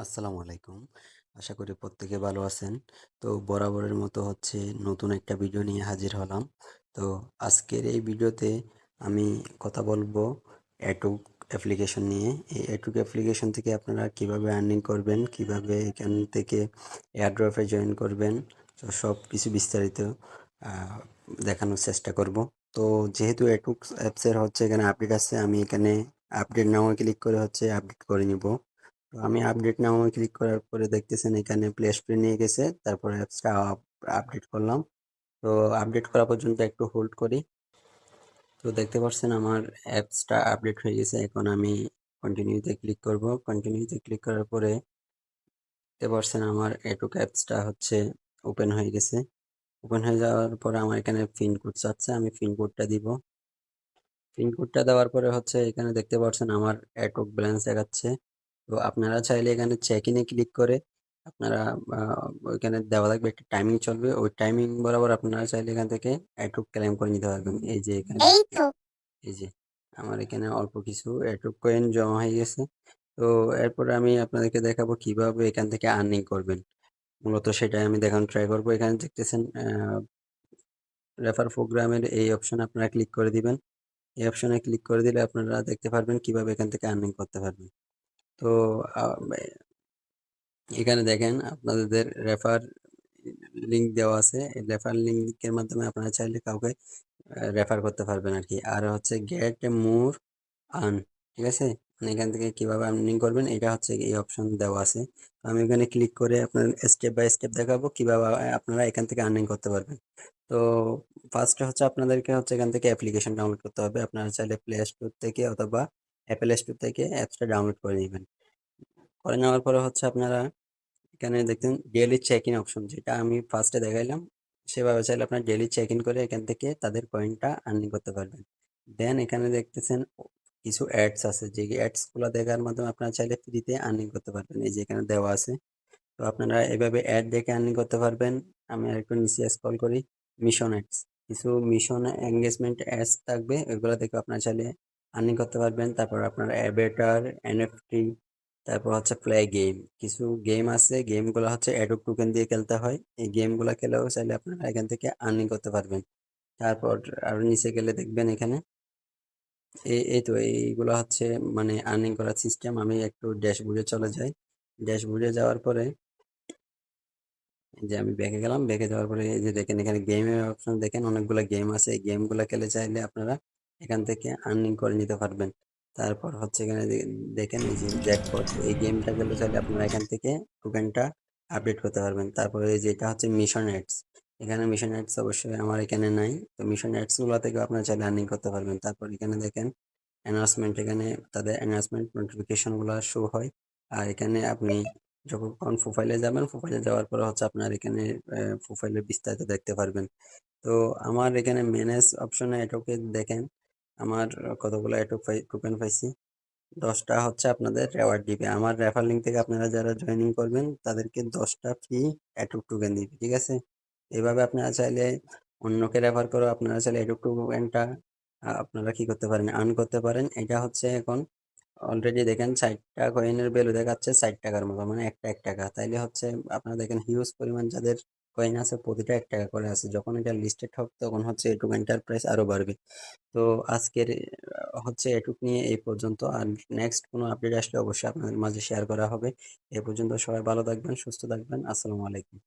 আসসালামু আলাইকুম। আশা করি প্রত্যেকে ভালো আছেন। তো বরাবরের মতো নতুন একটা ভিডিও নিয়ে হাজির হলাম। তো আজকের এই ভিডিওতে আমি কথা বলবো এটুক অ্যাপ্লিকেশন নিয়ে। এই এটুক অ্যাপ্লিকেশন থেকে আপনারা কিভাবে আর্নিং করবেন, কিভাবে এখান থেকে এয়ারড্রপে জয়েন করবেন। তো সব কিছু বিস্তারিত আহ, দেখানোর চেষ্টা করব। তো যেহেতু এটুক অ্যাপসের এখানে আপডেট আছে, আমি এখানে আপডেট নাও ক্লিক করে আপডেট করে নিব। তো আমি আপডেট নাও ক্লিক করার পরে দেখতেছেন এখানে প্লে স্টোরে নিয়ে গেছে, তারপরে অ্যাপসটা আপডেট করলাম। তো আপডেট করা পর্যন্ত একটু হোল্ড করি। তো দেখতে পাচ্ছেন আমার অ্যাপসটা আপডেট হয়ে গেছে। এখন আমি কন্টিনিউতে ক্লিক করব। কন্টিনিউতে ক্লিক করার পরে দেখতে পাচ্ছেন আমার এটুক অ্যাপসটা ওপেন হয়ে গেছে। ওপেন হয়ে যাওয়ার পরে আমার এখানে পিন কোড চাচ্ছে, আমি পিন কোডটা দিব। পিন কোডটা দেওয়ার পরে এখানে দেখতে পাচ্ছেন আমার এটুক ব্যালেন্স দেখাচ্ছে। তো আপনারা চাইলে এখানে চেক ইনে ক্লিক করে আপনারা ওইখানে দেওয়া থাকবে একটা টাইমিং চলবে, ওই টাইমিং বরাবর আপনারা চাইলে এখান থেকে এটুক ক্লেম করে নিতে পারবেন। এই যে এখানে এই তো। এই যে আমার এখানে অল্প কিছু এটুক কয়েন জমা হয়ে গেছে। তো এরপরে আমি আপনাদেরকে দেখাবো কিভাবে এখান থেকে আর্নিং করবেন। মূলত সেটাই আমি দেখানোর ট্রাই করবো। এখানে দেখতেছেন রেফার প্রোগ্রামের এই অপশন আপনারা ক্লিক করে দিবেন। এই অপশনে ক্লিক করে দিলে আপনারা দেখতে পারবেন কিভাবে এখান থেকে আর্নিং করতে পারবেন। তো আহ, এখানে দেখেন আপনাদের রেফার লিঙ্ক দেওয়া আছে। এই রেফার লিঙ্কের মাধ্যমে আপনারা চাইলে কাউকে রেফার করতে পারবেন আর কি। আর গেট মোর আর্ন, ঠিক আছে। মানে এখান থেকে কিভাবে আর্নিং করবেন এটা এই অপশন দেওয়া আছে। তো আমি এখানে ক্লিক করে আপনার স্টেপ বাই স্টেপ দেখাবো কিভাবে আপনারা এখান থেকে আর্নিং করতে পারবেন। তো ফার্স্টে আপনাদেরকে এখান থেকে অ্যাপ্লিকেশন ডাউনলোড করতে হবে। আপনারা চাইলে প্লে স্টোর থেকে অথবা অ্যাপেল স্টোর থেকে অ্যাপসটা ডাউনলোড করে নেবেন। করে নেওয়ার পরে আপনারা এখানে দেখতেন ডেইলি চেক ইন অপশন, যেটা আমি ফার্স্টে দেখাইলাম। সেভাবে চাইলে আপনার ডেইলি চেক ইন করে এখান থেকে তাদের কয়েনটা আর্নিং করতে পারবেন। দেন এখানে দেখতেছেন কিছু অ্যাডস আছে, যে অ্যাডস গুলো দেখার মাধ্যমে আপনারা চাইলে ফ্রিতে আর্নিং করতে পারবেন। এই যে এখানে দেওয়া আছে। তো আপনারা এভাবে অ্যাড দেখে আর্নিং করতে পারবেন। আমি আরেকটু নিচে স্ক্রল করি। মিশন অ্যাডস, কিছু মিশন এঙ্গেজমেন্ট অ্যাডস থাকবে, ওইগুলো দেখে আপনারা চাইলে আর্নিং করতে পারবেন। তারপর আপনার অ্যাভেটার, এনএফটি, তারপর প্লে গেম, কিছু গেম আছে, গেমগুলো অ্যাডোব টোকেন দিয়ে খেলতে হয়। এই গেমগুলো খেলেও চাইলে আপনারা এখান থেকে আর্নিং করতে পারবেন। তারপর আরো নিচে গেলে দেখবেন এখানে এই তো এইগুলো মানে আর্নিং করার সিস্টেম। আমি একটু ড্যাশবোর্ডে চলে যাই। ড্যাশবোর্ডে যাওয়ার পরে এই যে আমি ব্যাকে গেলাম। ব্যাকে যাওয়ার পরে এই যে দেখেন এখানে গেমের অপশন, দেখেন অনেকগুলো গেম আছে। এই গেমগুলো খেলে চাইলে আপনারা এখান থেকে আর্নিং করে নিতে পারবেন। তারপর এখানে দেখেন এই যে জ্যাকপট, এই গেমটা খেলে চাইলে আপনারা এখান থেকে টোকেনটা আপডেট করতে পারবেন। তারপরে এই যে এটা মিশন অ্যাডস, এখানে মিশন অ্যাডস অবশ্যই আমার এখানে নাই। তো মিশন অ্যাডস গুলো থেকে আপনারা চাইলে আর্নিং করতে পারবেন। তারপর এখানে দেখেন অ্যানাউন্সমেন্ট, এখানে তাদের অ্যানাউন্সমেন্ট নোটিফিকেশন গুলো শো হয়। আর এখানে আপনি যখন প্রোফাইলে যাবেন, প্রোফাইলে যাওয়ার পরে আপনার এখানে প্রোফাইলের বিস্তারিত দেখতে পারবেন। তো আমার এখানে ম্যানেজ অপশনে এটোকে দেখেন আমার কতগুলো এটো টোকেন পাইছি। 10টা আপনাদের রেওয়ার্ড দিবে। আমার রেফার লিঙ্ক থেকে আপনারা যারা জয়েনিং করবেন তাদেরকে 10টা ফ্রি এটুক টোকেন দিবে, ঠিক আছে। এভাবে আপনারা চাইলে অন্যকে রেফার করে আপনারা চাইলে এটুক টোকেনটা আপনারা কি করতে পারেন, আর্ন করতে পারেন। এটা এখন অলরেডি দেখেন 60টা কয়েনের ভ্যালু দেখাচ্ছে 60 টাকার মতো, মানে একটা 1 টাকা। তাইলে আপনারা দেখেন হিউজ পরিমাণ যাদের কয়েন আছে, প্রতিটা 1 টাকা করে আছে। যখন এটা লিস্টেড হবে তখন এই টোকেনটার প্রাইস আরো বাড়বে। তো আজকের এটুক নিয়ে এই পর্যন্ত। আর নেক্সট কোনো আপডেট আসলে অবশ্যই আপনাদের মাঝে শেয়ার করা হবে। এ পর্যন্ত সবাই ভালো থাকবেন, সুস্থ থাকবেন। আসসালামু আলাইকুম।